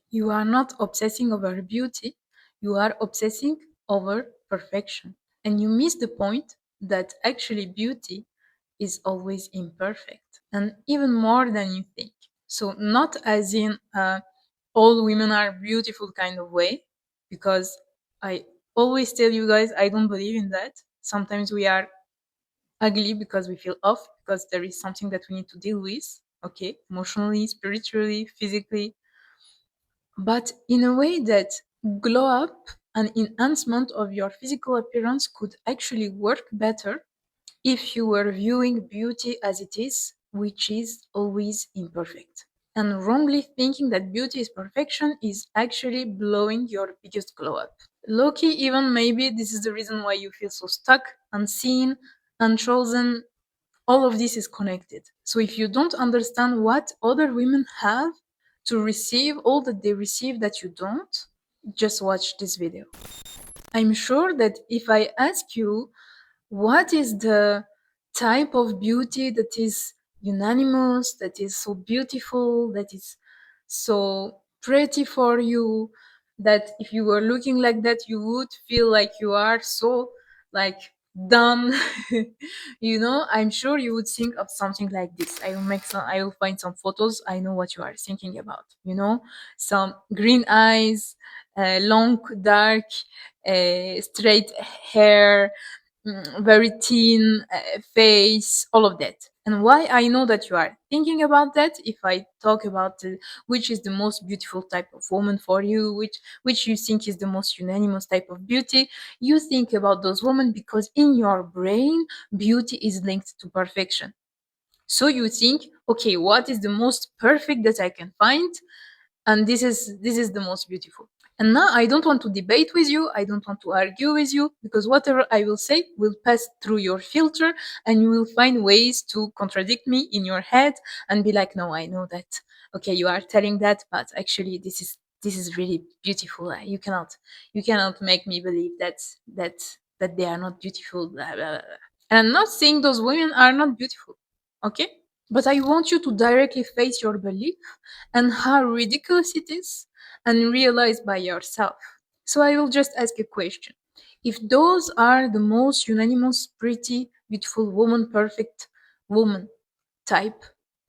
You are not obsessing over beauty, you are obsessing over perfection. And you miss the point that actually beauty is always imperfect and even more than you think. So, not as in all women are beautiful kind of way, because I always tell you guys I don't believe in that. Sometimes we are ugly because we feel off, because there is something that we need to deal with, okay, emotionally, spiritually, physically, but in a way that glow up and enhancement of your physical appearance could actually work better if you were viewing beauty as it is, which is always imperfect. And wrongly thinking that beauty is perfection is actually blowing your biggest glow up. Loki, even maybe this is the reason why you feel so stuck, unseen, unchosen. All of this is connected. So if you don't understand what other women have to receive all that they receive that you don't, just watch this video. I'm sure that if I ask you what is the type of beauty that is unanimous, that is so beautiful, that is so pretty for you, that if you were looking like that, you would feel like you are so like done. I'm sure you would think of something like this. I will find some photos. I know what you are thinking about. Some green eyes, long, dark, straight hair, very thin face, all of that. And why I know that you are thinking about that, if I talk about which is the most beautiful type of woman for you, which you think is the most unanimous type of beauty, you think about those women because in your brain, beauty is linked to perfection. So you think, okay, what is the most perfect that I can find? And this is the most beautiful. And now I don't want to debate with you, I don't want to argue with you, because whatever I will say will pass through your filter, and you will find ways to contradict me in your head and be like, no, I know that, okay, you are telling that, but actually this is really beautiful. You cannot make me believe that they are not beautiful, blah, blah, blah. And I'm not saying those women are not beautiful, okay, but I want you to directly face your belief and how ridiculous it is and realize by yourself. So I will just ask a question. If those are the most unanimous, pretty, beautiful woman, perfect woman type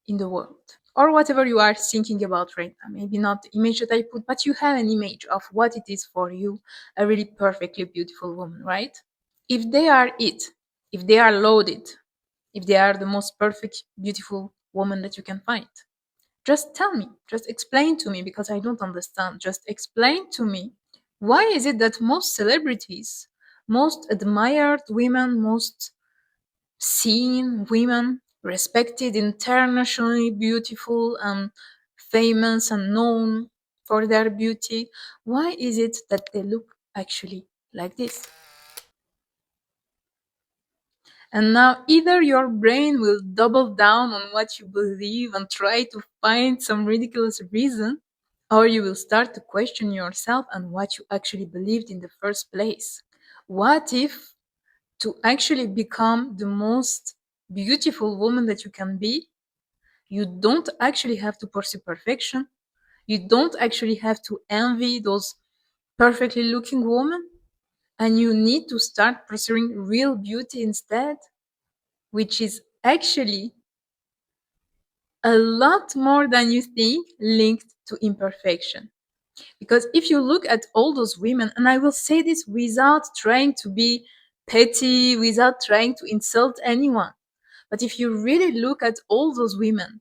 in the world, or whatever you are thinking about right now, maybe not the image that I put, but you have an image of what it is for you, a really perfectly beautiful woman, right? If they are it, if they are loaded, if they are the most perfect, beautiful woman that you can find, just tell me, just explain to me, because I don't understand. Just explain to me, why is it that most celebrities, most admired women, most seen women, respected, internationally beautiful and famous and known for their beauty, why is it that they look actually like this? And now either your brain will double down on what you believe and try to find some ridiculous reason, or you will start to question yourself and what you actually believed in the first place. What if to actually become the most beautiful woman that you can be, you don't actually have to pursue perfection? You don't actually have to envy those perfectly looking women, and you need to start pursuing real beauty instead, which is actually a lot more than you think linked to imperfection. Because if you look at all those women, and I will say this without trying to be petty, without trying to insult anyone, but if you really look at all those women,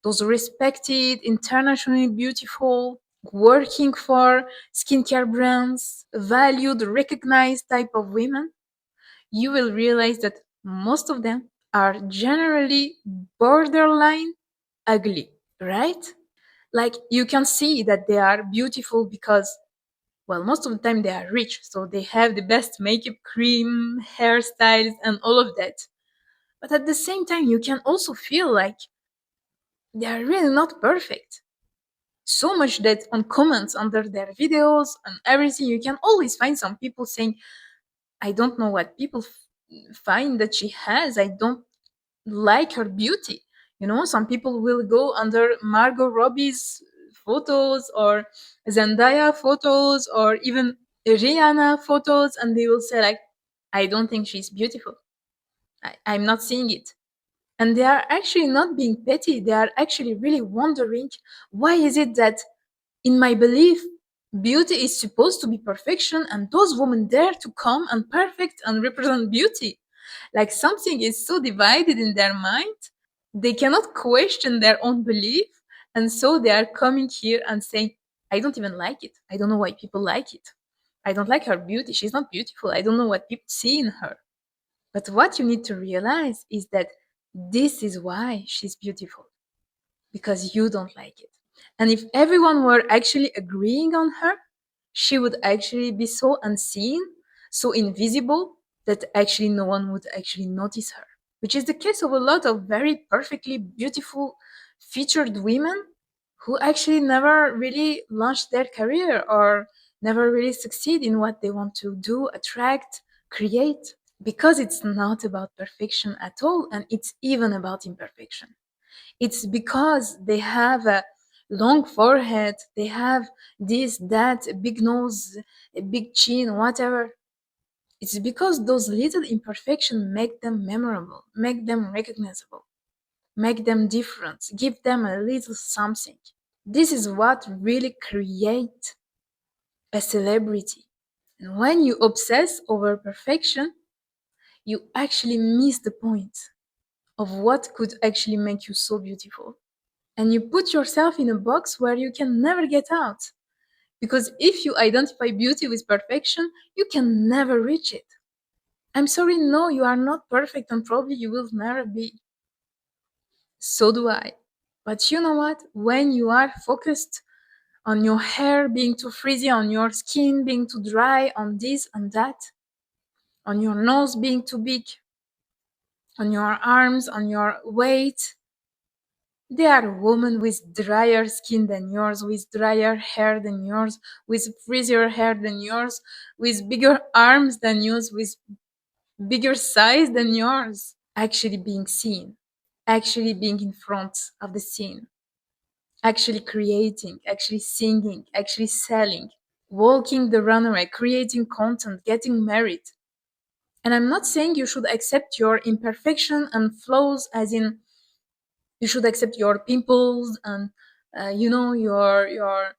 those respected, internationally beautiful, working for skincare brands, valued, recognized type of women, you will realize that most of them are generally borderline ugly, right? Like you can see that they are beautiful because, well, most of the time they are rich, so they have the best makeup cream, hairstyles, and all of that. But at the same time, you can also feel like they are really not perfect. So much that on comments under their videos and everything, you can always find some people saying, I don't know what people find that she has. I don't like her beauty. Some people will go under Margot Robbie's photos or Zendaya photos or even Rihanna photos, and they will say like, I don't think she's beautiful. I'm not seeing it. And they are actually not being petty. They are actually really wondering, why is it that in my belief, beauty is supposed to be perfection, and those women dare to come and perfect and represent beauty? Like something is so divided in their mind, they cannot question their own belief. And so they are coming here and saying, I don't even like it. I don't know why people like it. I don't like her beauty. She's not beautiful. I don't know what people see in her. But what you need to realize is that this is why she's beautiful, because you don't like it. And if everyone were actually agreeing on her, she would actually be so unseen, so invisible, that actually no one would actually notice her. Which is the case of a lot of very perfectly beautiful, featured women who actually never really launched their career or never really succeed in what they want to do, attract, create, because it's not about perfection at all, and it's even about imperfection. It's because they have a long forehead, they have this, that, a big nose, a big chin, whatever. It's because those little imperfections make them memorable, make them recognizable, make them different, give them a little something. This is what really creates a celebrity. And when you obsess over perfection, you actually miss the point of what could actually make you so beautiful. And you put yourself in a box where you can never get out. Because if you identify beauty with perfection, you can never reach it. I'm sorry, no, you are not perfect, and probably you will never be. So do I. But you know what? When you are focused on your hair being too frizzy, on your skin being too dry, on this and that, on your nose being too big, on your arms, on your weight, they are women with drier skin than yours, with drier hair than yours, with frizzier hair than yours, with bigger arms than yours, with bigger size than yours. Actually being seen, actually being in front of the scene, actually creating, actually singing, actually selling, walking the runway, creating content, getting married. And I'm not saying you should accept your imperfection and flaws, as in you should accept your pimples and your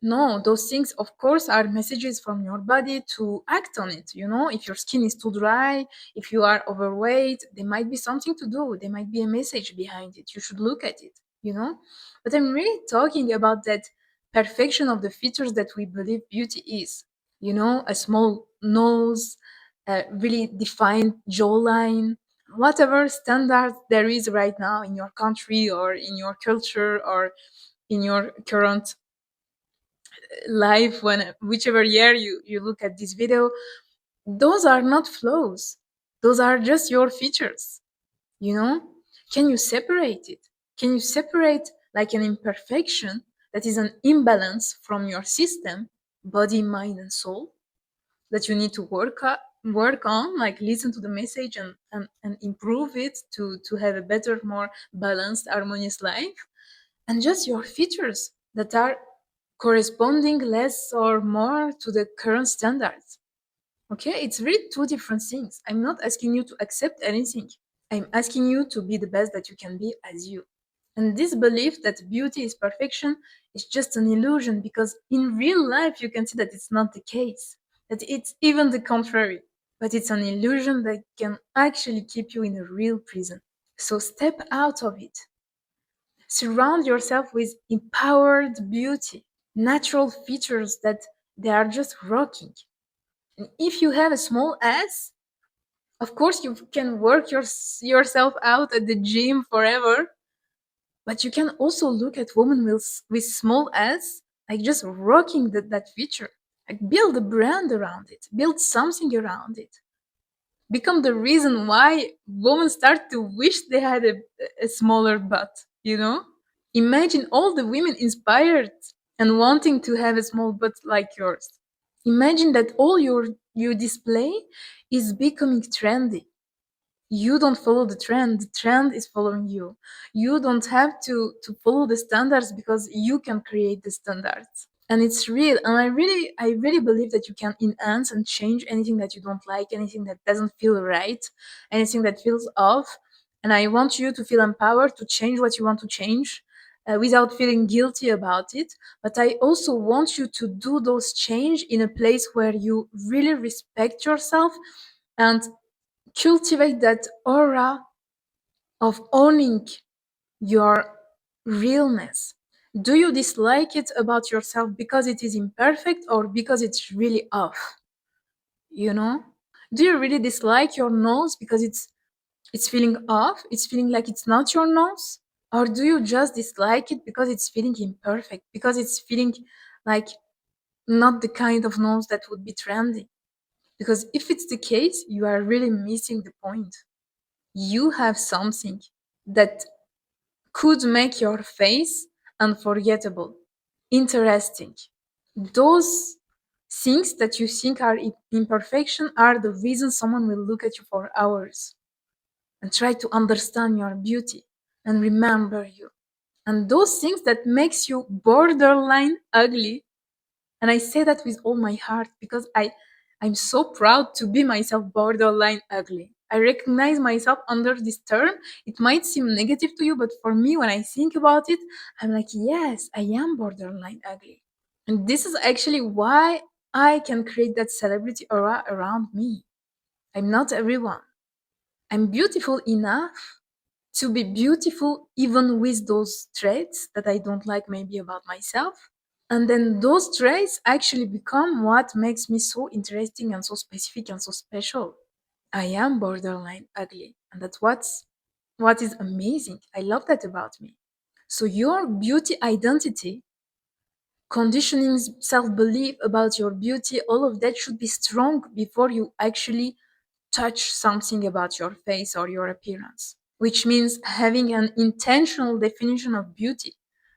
no, those things of course are messages from your body to act on it. If your skin is too dry, if you are overweight, there might be something to do, there might be a message behind it, you should look at it. But I'm really talking about that perfection of the features that we believe beauty is. A small nose, a really defined jawline, whatever standard there is right now in your country or in your culture or in your current life, when whichever year you look at this video, those are not flaws, those are just your features. you know can you separate it? Can you separate like an imperfection that is an imbalance from your system, body, mind, and soul, that you need to work on, like listen to the message and improve it to have a better, more balanced, harmonious life, and just your features that are corresponding less or more to the current standards? Okay, it's really two different things. I'm not asking you to accept anything, I'm asking you to be the best that you can be as you. And this belief that beauty is perfection is just an illusion, because in real life you can see that it's not the case, that it's even the contrary. But it's an illusion that can actually keep you in a real prison. So step out of it. Surround yourself with empowered beauty, natural features that they are just rocking. And if you have a small ass, of course you can work yourself out at the gym forever, but you can also look at women with small ass, like just rocking that feature. Like build a brand around it, build something around it. Become the reason why women start to wish they had a smaller butt. Imagine all the women inspired and wanting to have a small butt like yours. Imagine that all you display is becoming trendy. You don't follow the trend is following you. You don't have to follow the standards because you can create the standards. And it's real, and I really believe that you can enhance and change anything that you don't like, anything that doesn't feel right, anything that feels off. And I want you to feel empowered to change what you want to change, without feeling guilty about it. But I also want you to do those change in a place where you really respect yourself and cultivate that aura of owning your realness. Do you dislike it about yourself because it is imperfect or because it's really off? You know? Do you really dislike your nose because it's feeling off? It's feeling like it's not your nose? Or do you just dislike it because it's feeling imperfect? Because it's feeling like not the kind of nose that would be trendy? Because if it's the case, you are really missing the point. You have something that could make your face unforgettable, interesting. Those things that you think are imperfection are the reason someone will look at you for hours and try to understand your beauty and remember you. And those things that makes you borderline ugly, and I say that with all my heart because I'm so proud to be myself borderline ugly. I recognize myself under this term. It might seem negative to you, but for me, when I think about it, I'm like, yes, I am borderline ugly. And this is actually why I can create that celebrity aura around me. I'm not everyone. I'm beautiful enough to be beautiful even with those traits that I don't like maybe about myself. And then those traits actually become what makes me so interesting and so specific and so special. I am borderline ugly, and that's what is amazing. I love that about me. So your beauty identity, conditioning, self-belief about your beauty, all of that should be strong before you actually touch something about your face or your appearance, which means having an intentional definition of beauty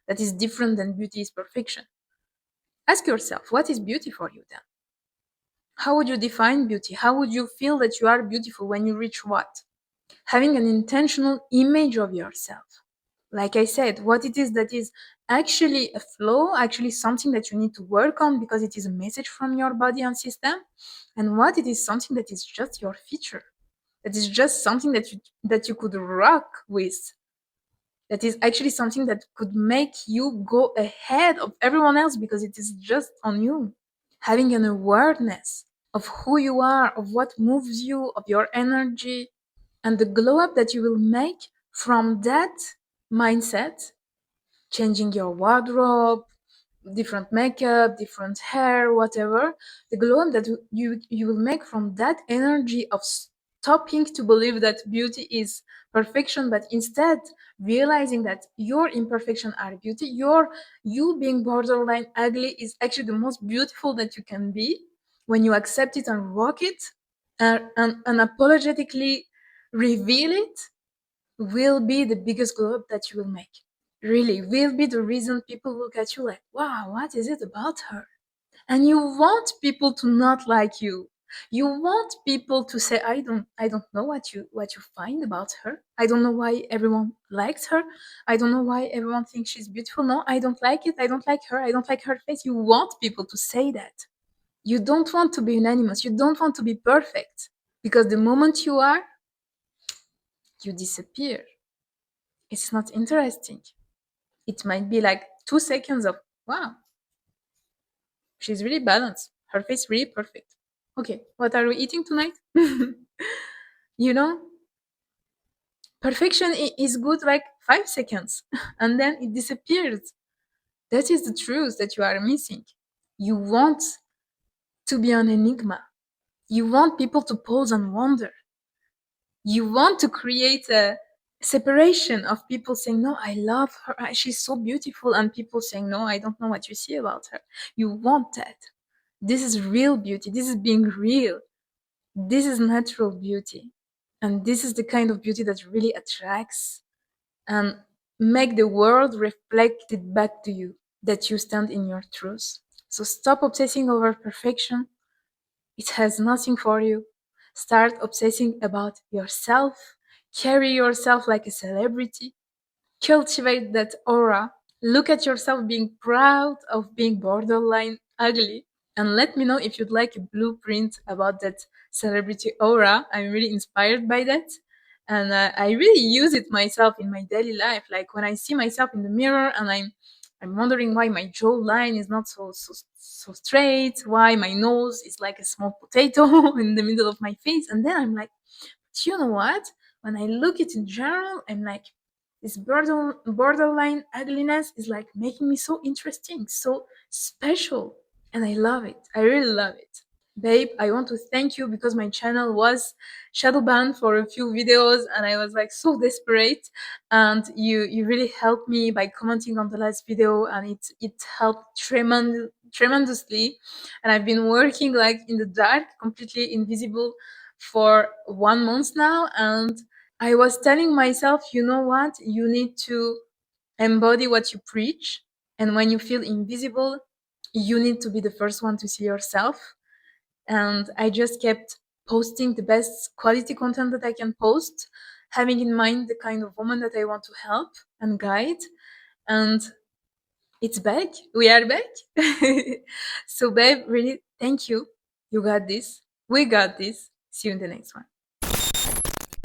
that is different than beauty is perfection. Ask yourself, what is beauty for you then? How would you define beauty? How would you feel that you are beautiful when you reach what? Having an intentional image of yourself. Like I said, what it is that is actually a flaw, actually something that you need to work on because it is a message from your body and system, and what it is something that is just your feature. That is just something that you could rock with. That is actually something that could make you go ahead of everyone else because it is just on you. Having an awareness of who you are, of what moves you, of your energy, and the glow up that you will make from that mindset, changing your wardrobe, different makeup, different hair, whatever, the glow up that you will make from that energy of stopping to believe that beauty is perfection, but instead realizing that your imperfection are beauty, you being borderline ugly is actually the most beautiful that you can be when you accept it and rock it and unapologetically reveal it, will be the biggest glow up that you will make. Really, will be the reason people look at you like, wow, what is it about her? And you want people to not like you. You want people to say, I don't know what you find about her. I don't know why everyone likes her. I don't know why everyone thinks she's beautiful. No, I don't like it. I don't like her. I don't like her face. You want people to say that. You don't want to be unanimous. You don't want to be perfect. Because the moment you are, you disappear. It's not interesting. It might be like 2 seconds of, wow, she's really balanced. Her face really perfect. Okay, what are we eating tonight? You know, perfection is good like 5 seconds and then it disappears. That is the truth that you are missing. You want to be an enigma. You want people to pause and wonder. You want to create a separation of people saying, no, I love her, she's so beautiful, and people saying, no, I don't know what you see about her. You want that. This is real beauty. This is being real. This is natural beauty. And this is the kind of beauty that really attracts and make the world reflect it back to you, that you stand in your truth. So stop obsessing over perfection. It has nothing for you. Start obsessing about yourself. Carry yourself like a celebrity. Cultivate that aura. Look at yourself being proud of being borderline ugly. And let me know if you'd like a blueprint about that celebrity aura. I'm really inspired by that. And I really use it myself in my daily life. Like when I see myself in the mirror and I'm wondering why my jawline is not so straight, why my nose is like a small potato in the middle of my face. And then I'm like, do you know what? When I look it in general, I'm like, this borderline ugliness is like making me so interesting, so special. And I love it. I really love it. Babe, I want to thank you because my channel was shadow banned for a few videos and I was like so desperate. And you really helped me by commenting on the last video and it helped tremendously. And I've been working like in the dark, completely invisible for 1 month now. And I was telling myself, you know what? You need to embody what you preach. And when you feel invisible, you need to be the first one to see yourself. And I just kept posting the best quality content that I can post, having in mind the kind of woman that I want to help and guide. And it's back. We are back. So, babe, really, thank you. You got this. We got this. See you in the next one.